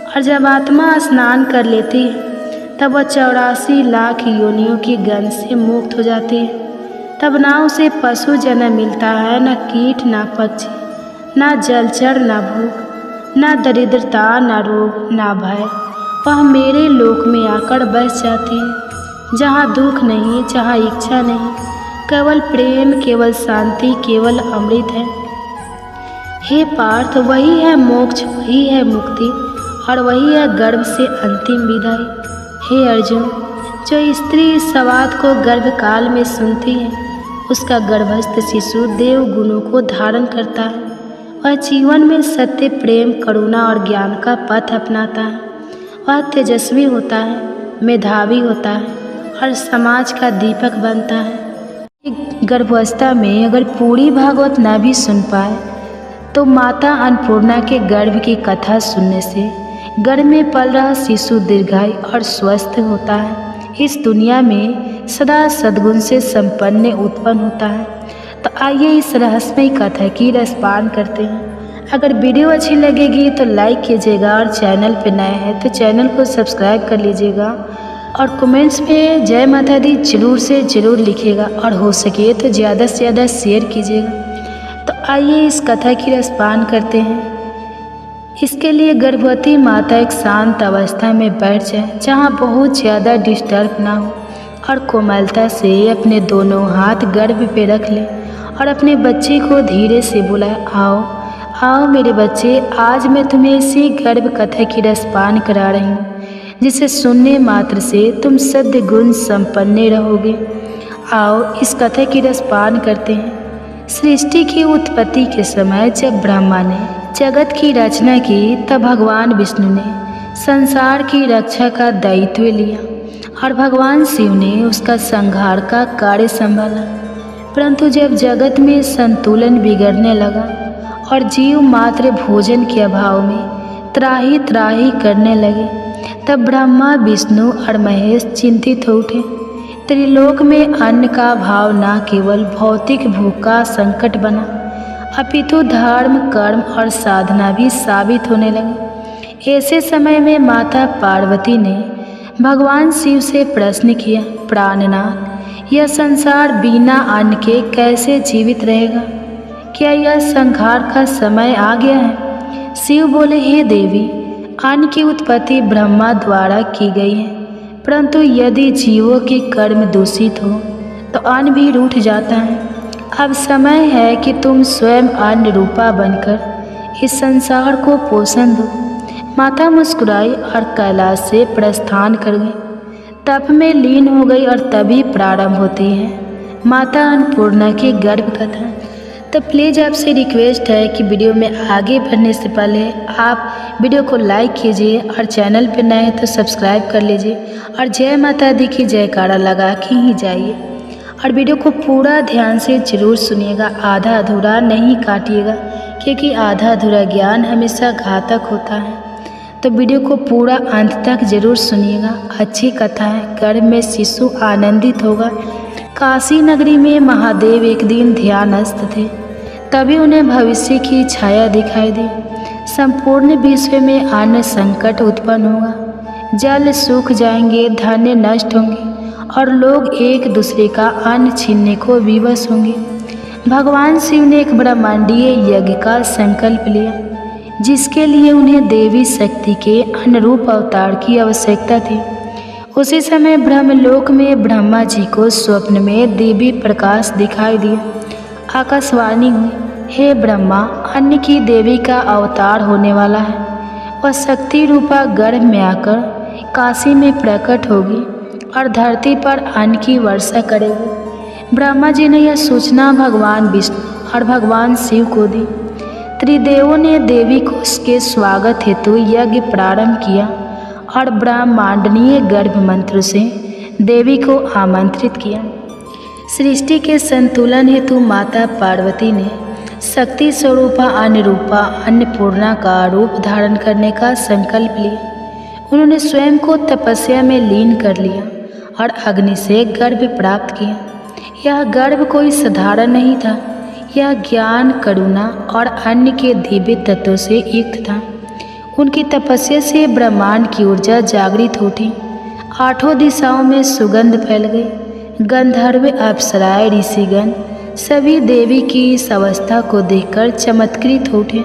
और जब आत्मा स्नान कर लेती है तब वह 84 लाख योनियों की गंध से मुक्त हो जाती है। तब ना उसे पशु जन्म मिलता है, न कीट, ना पक्षी, ना जलचर, ना भूख, ना दरिद्रता, ना रोग, ना भय। वह मेरे लोक में आकर बस जाती है, जहाँ दुख नहीं, जहाँ इच्छा नहीं, केवल प्रेम, केवल शांति, केवल अमृत है। हे पार्थ, वही है मोक्ष, वही है मुक्ति और वही है गर्भ से अंतिम विदाई। हे अर्जुन, जो स्त्री इस संवाद को गर्भकाल में सुनती है उसका गर्भस्थ शिशु देव गुणों को धारण करता है। वह जीवन में सत्य, प्रेम, करुणा और ज्ञान का पथ अपनाता है। वह तेजस्वी होता है, मेधावी होता है और समाज का दीपक बनता है। गर्भावस्था में अगर पूरी भागवत न भी सुन पाए तो माता अन्नपूर्णा के गर्भ की कथा सुनने से गर्भ में पल रहा शिशु दीर्घायु और स्वस्थ होता है। इस दुनिया में सदा सद्गुण से संपन्न उत्पन्न होता है। तो आइए इस रहस्यमय कथा की रसपान करते हैं। अगर वीडियो अच्छी लगेगी तो लाइक कीजिएगा और चैनल पर नए हैं तो चैनल को सब्सक्राइब कर लीजिएगा और कमेंट्स में जय माता दी जरूर से ज़रूर लिखिएगा और हो सके तो ज़्यादा से ज़्यादा शेयर कीजिएगा। तो आइए इस कथा की रसपान करते हैं। इसके लिए गर्भवती माता एक शांत अवस्था में बैठ जाए जहाँ बहुत ज़्यादा डिस्टर्ब ना हो और कोमलता से अपने दोनों हाथ गर्भ पे रख ले और अपने बच्चे को धीरे से बुलाए, आओ आओ मेरे बच्चे, आज मैं तुम्हें इसी गर्भ कथा की रसपान करा रही हूँ जिसे सुनने मात्र से तुम सद्य गुण संपन्न रहोगे। आओ इस कथा की रसपान करते हैं। सृष्टि की उत्पत्ति के समय जब ब्रह्मा ने जगत की रचना की तब भगवान विष्णु ने संसार की रक्षा का दायित्व लिया और भगवान शिव ने उसका संहार का कार्य संभाला। परंतु जब जगत में संतुलन बिगड़ने लगा और जीव मात्र भोजन के अभाव में त्राही त्राही करने लगे तब ब्रह्मा, विष्णु और महेश चिंतित हो उठे। त्रिलोक में अन्न का अभाव न केवल भौतिक भूख का संकट बना अपितु धर्म, कर्म और साधना भी साबित होने लगे। ऐसे समय में माता पार्वती ने भगवान शिव से प्रश्न किया, प्राणनाथ, यह संसार बिना अन्न के कैसे जीवित रहेगा? क्या यह संहार का समय आ गया है? शिव बोले, हे देवी, अन्न की उत्पत्ति ब्रह्मा द्वारा की गई है, परंतु यदि जीवों के कर्म दूषित हो तो अन्न भी रूठ जाता है। अब समय है कि तुम स्वयं अन्न रूपा बनकर इस संसार को पोषण दो। माता मुस्कुराई और कैलाश से प्रस्थान कर गई, तप में लीन हो गई और तभी प्रारंभ होती है माता अन्नपूर्णा की गर्भ कथा। तो प्लीज़ आपसे रिक्वेस्ट है कि वीडियो में आगे बढ़ने से पहले आप वीडियो को लाइक कीजिए और चैनल पर नए हैं तो सब्सक्राइब कर लीजिए और जय माता दी की जयकारा लगा के ही जाइए और वीडियो को पूरा ध्यान से जरूर सुनिएगा, आधा अधूरा नहीं काटिएगा, क्योंकि आधा अधूरा ज्ञान हमेशा घातक होता है। तो वीडियो को पूरा अंत तक जरूर सुनिएगा। अच्छी कथा है। गर्भ में शिशु आनंदित होगा। काशी नगरी में महादेव एक दिन ध्यानस्थ थे, तभी उन्हें भविष्य की छाया दिखाई दी। संपूर्ण विश्व में अन्न संकट उत्पन्न होगा, जल सूख जाएंगे, धान्य नष्ट होंगे और लोग एक दूसरे का अन्न छीनने को विवश होंगे। भगवान शिव ने एक ब्रह्मांडीय यज्ञ का संकल्प लिया, जिसके लिए उन्हें देवी शक्ति के अनुरूप अवतार की आवश्यकता थी। उसी समय ब्रह्मलोक में ब्रह्मा जी को स्वप्न में दिव्य प्रकाश दिखाई दिया। आकाशवाणी हुई, हे ब्रह्मा, अन्न की देवी का अवतार होने वाला है। वह शक्ति रूपा गर्भ में आकर काशी में प्रकट होगी और धरती पर अन्न की वर्षा करेगी। ब्रह्मा जी ने यह सूचना भगवान विष्णु और भगवान शिव को दी। त्रिदेवों ने देवी को उसके स्वागत हेतु यज्ञ प्रारंभ किया और ब्रह्मांडनीय गर्भ मंत्र से देवी को आमंत्रित किया। सृष्टि के संतुलन हेतु माता पार्वती ने शक्ति स्वरूपा अनुरूपा अन्नपूर्णा का रूप धारण करने का संकल्प लिया। उन्होंने स्वयं को तपस्या में लीन कर लिया और अग्नि से गर्भ प्राप्त किया। यह गर्भ कोई साधारण नहीं था, यह ज्ञान, करुणा और अन्य के दिव्य तत्वों से युक्त था। उनकी तपस्या से ब्रह्मांड की ऊर्जा जागृत उठी। आठों दिशाओं में सुगंध फैल गई। गंधर्व, अप्सराएं, ऋषिगण सभी देवी की इस अवस्था को देखकर चमत्कृत हो उठे।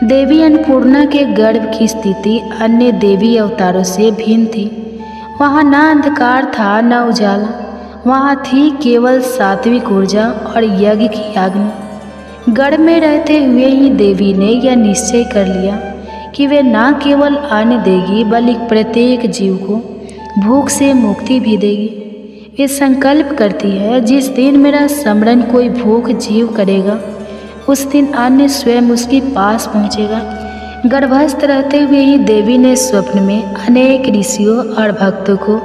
देवी अन्नपूर्णा के गर्भ की स्थिति अन्य देवी अवतारों से भिन्न थी। वहाँ न अंधकार था न उजाला, वहाँ थी केवल सात्विक ऊर्जा और यज्ञ की अग्नि। गर्भ में रहते हुए ही देवी ने यह निश्चय कर लिया कि वे न केवल अन्न देगी बल्कि प्रत्येक जीव को भूख से मुक्ति भी देगी। वे संकल्प करती है, जिस दिन मेरा स्मरण कोई भूख जीव करेगा उस दिन अन्न स्वयं उसके पास पहुँचेगा। गर्भस्थ रहते हुए ही देवी ने स्वप्न में अनेक ऋषियों और भक्तों को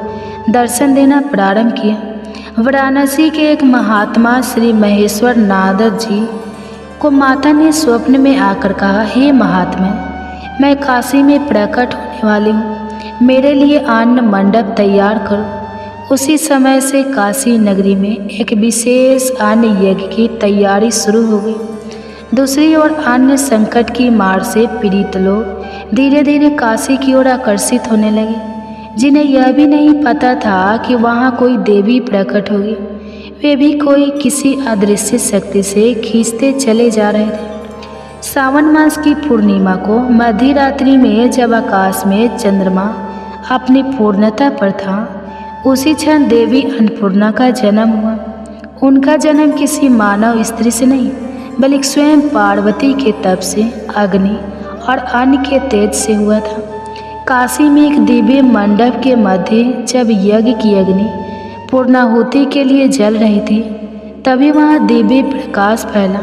दर्शन देना प्रारंभ किया। वाराणसी के एक महात्मा श्री महेश्वर नारद जी को माता ने स्वप्न में आकर कहा, हे महात्मा, मैं काशी में प्रकट होने वाली हूँ, मेरे लिए अन्न मंडप तैयार करो। उसी समय से काशी नगरी में एक विशेष अन्न यज्ञ की तैयारी शुरू हो गई। दूसरी ओर अन्न संकट की मार से पीड़ित लोग धीरे धीरे काशी की ओर आकर्षित होने लगे, जिन्हें यह भी नहीं पता था कि वहाँ कोई देवी प्रकट होगी। वे भी कोई किसी अदृश्य शक्ति से खींचते चले जा रहे थे। सावन मास की पूर्णिमा को मध्य रात्रि में जब आकाश में चंद्रमा अपनी पूर्णता पर था, उसी क्षण देवी अन्नपूर्णा का जन्म हुआ। उनका जन्म किसी मानव स्त्री से नहीं बल्कि स्वयं पार्वती के तप से, अग्नि और अन्न के तेज से हुआ था। काशी में एक दिव्य मंडप के मध्य जब यज्ञ की अग्नि पूर्णाहुति के लिए जल रही थी, तभी वहाँ दिव्य प्रकाश फैला।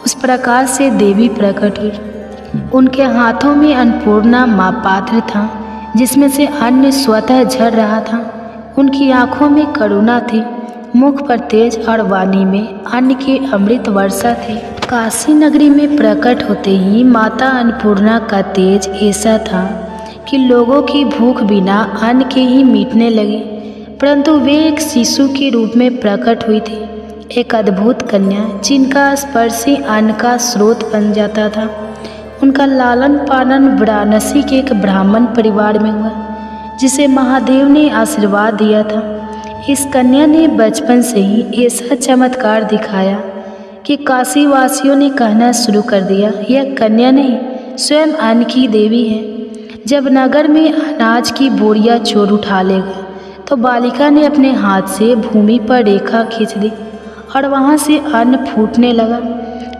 उस प्रकाश से देवी प्रकट हुई। उनके हाथों में अन्नपूर्णा माँ पात्र था, जिसमें से अन्न स्वतः झड़ रहा था। उनकी आँखों में करुणा थी, मुख पर तेज और वाणी में अन्न की अमृत वर्षा थी। काशी नगरी में प्रकट होते ही माता अन्नपूर्णा का तेज ऐसा था कि लोगों की भूख बिना अन्न के ही मिटने लगी। परंतु वे एक शिशु के रूप में प्रकट हुई थी, एक अद्भुत कन्या जिनका स्पर्श ही अन्न का स्रोत बन जाता था। उनका लालन पालन वाराणसी के एक ब्राह्मण परिवार में हुआ, जिसे महादेव ने आशीर्वाद दिया था। इस कन्या ने बचपन से ही ऐसा चमत्कार दिखाया कि काशी वासियों ने कहना शुरू कर दिया, यह कन्या नहीं स्वयं अन्न की देवी है। जब नगर में अनाज की बोरियां चोर उठा ले गए तो बालिका ने अपने हाथ से भूमि पर रेखा खींच दी और वहाँ से अन्न फूटने लगा।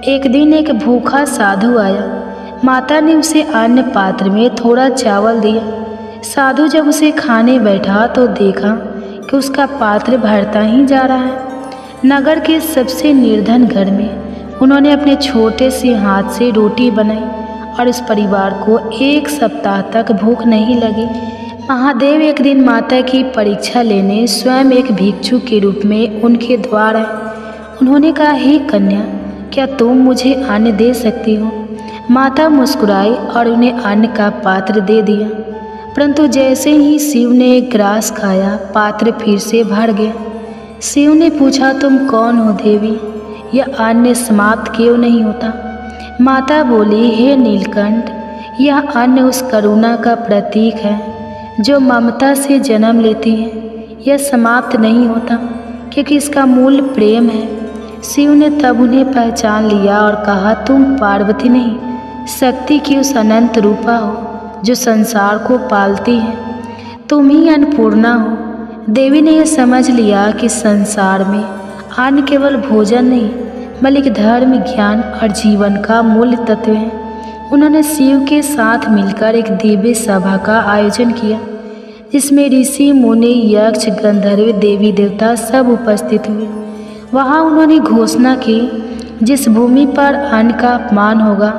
एक दिन एक भूखा साधु आया। माता ने उसे अन्न पात्र में थोड़ा चावल दिया। साधु जब उसे खाने बैठा तो देखा कि उसका पात्र भरता ही जा रहा है। नगर के सबसे निर्धन घर में उन्होंने अपने छोटे से हाथ से रोटी बनाई और उस परिवार को 1 सप्ताह तक भूख नहीं लगी। महादेव एक दिन माता की परीक्षा लेने स्वयं एक भिक्षु के रूप में उनके द्वार आए। उन्होंने कहा, हे कन्या, क्या तुम मुझे अन्न दे सकती हो? माता मुस्कुराई और उन्हें अन्न का पात्र दे दिया। परंतु जैसे ही शिव ने एक ग्रास खाया, पात्र फिर से भर गया। शिव ने पूछा, तुम कौन हो देवी? यह अन्न समाप्त क्यों नहीं होता? माता बोली, हे नीलकंठ, यह अन्न उस करुणा का प्रतीक है जो ममता से जन्म लेती है। यह समाप्त नहीं होता क्योंकि इसका मूल प्रेम है। शिव ने तब उन्हें पहचान लिया और कहा, तुम पार्वती नहीं, शक्ति की उस अनंत रूपा हो जो संसार को पालती है। तुम ही अन्नपूर्णा हो। देवी ने यह समझ लिया कि संसार में अन्न केवल भोजन नहीं बल्कि धर्म, ज्ञान और जीवन का मूल तत्व है। उन्होंने शिव के साथ मिलकर एक दिव्य सभा का आयोजन किया जिसमें ऋषि, मुनि, यक्ष, गंधर्व, देवी देवता सब उपस्थित हुए। वहाँ उन्होंने घोषणा की, जिस भूमि पर अन्न का अपमान होगा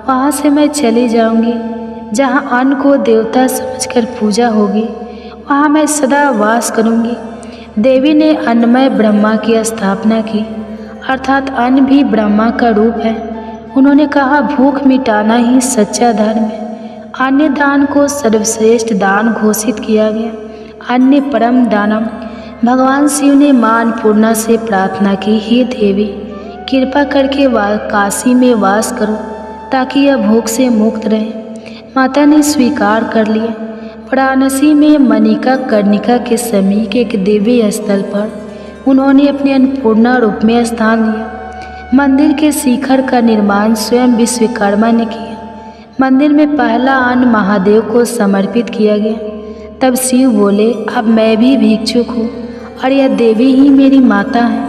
वहाँ से मैं चली जाऊंगी। जहाँ अन्न को देवता समझकर पूजा होगी वहाँ मैं सदा वास करूंगी। देवी ने अन्नमय ब्रह्मा की स्थापना की, अर्थात अन्न भी ब्रह्मा का रूप है। उन्होंने कहा, भूख मिटाना ही सच्चा धर्म है। अन्न दान को सर्वश्रेष्ठ दान घोषित किया गया। अन्न परम दानम। भगवान शिव ने मां अन्नपूर्णा से प्रार्थना की, हे देवी, कृपा करके काशी में वास करो ताकि यह भूख से मुक्त रहे। माता ने स्वीकार कर लिया। वाराणसी में मणिका कर्णिका के समीप एक दिव्य स्थल पर उन्होंने अपने अन्नपूर्णा रूप में स्थान लिया। मंदिर के शिखर का निर्माण स्वयं विश्वकर्मा ने किया। मंदिर में पहला अन्न महादेव को समर्पित किया गया। तब शिव बोले, अब मैं भी भिक्षुक हूँ और यह देवी ही मेरी माता है,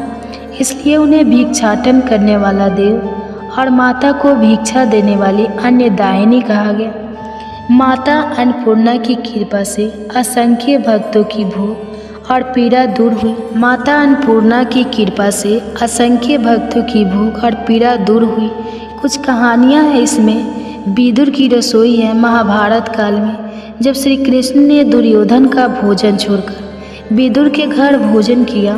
इसलिए उन्हें भिक्षाटन करने वाला देव और माता को भिक्षा देने वाली अन्नदायिनी कहा गया। माता अन्नपूर्णा की कृपा से असंख्य भक्तों की भूख और पीड़ा दूर हुई। माता अन्नपूर्णा की कृपा से असंख्य भक्तों की भूख और पीड़ा दूर हुई। कुछ कहानियाँ हैं इसमें। विदुर की रसोई है। महाभारत काल में जब श्री कृष्ण ने दुर्योधन का भोजन छोड़कर विदुर के घर भोजन किया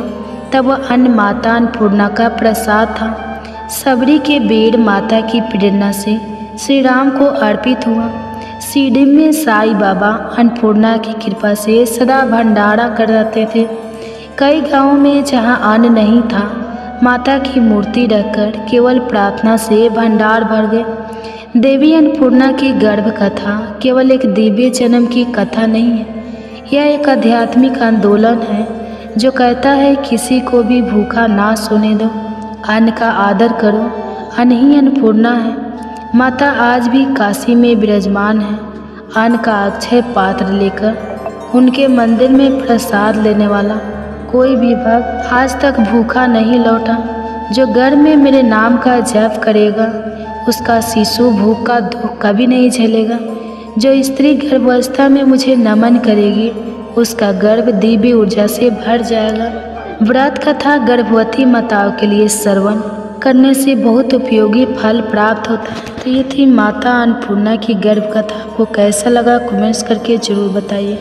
तब वह अन्न माता अन्नपूर्णा का प्रसाद था। सबरी के बेड़ माता की प्रेरणा से श्री राम को अर्पित हुआ। शिरडी में साईं बाबा अन्नपूर्णा की कृपा से सदा भंडारा कराते थे। कई गांवों में जहां अन्न नहीं था, माता की मूर्ति रखकर केवल प्रार्थना से भंडार भर गए। देवी अन्नपूर्णा की गर्भ कथा केवल एक दिव्य जन्म की कथा नहीं है, यह एक आध्यात्मिक आंदोलन है जो कहता है किसी को भी भूखा ना सोने दो, अन्न का आदर करो। अन्न ही अन्नपूर्णा है। माता आज भी काशी में विराजमान है। अन्न का अक्षय पात्र लेकर उनके मंदिर में प्रसाद लेने वाला कोई भी भक्त आज तक भूखा नहीं लौटा। जो घर में मेरे नाम का जप करेगा उसका शिशु भूख का दुख कभी नहीं झेलेगा। जो स्त्री गर्भावस्था में मुझे नमन करेगी उसका गर्भ दिव्य ऊर्जा से भर जाएगा। व्रत कथा गर्भवती माताओं के लिए श्रवण करने से बहुत उपयोगी फल प्राप्त होता है। तो ये थी माता अन्नपूर्णा की गर्भ कथा। आपको कैसा लगा कमेंट्स करके ज़रूर बताइए।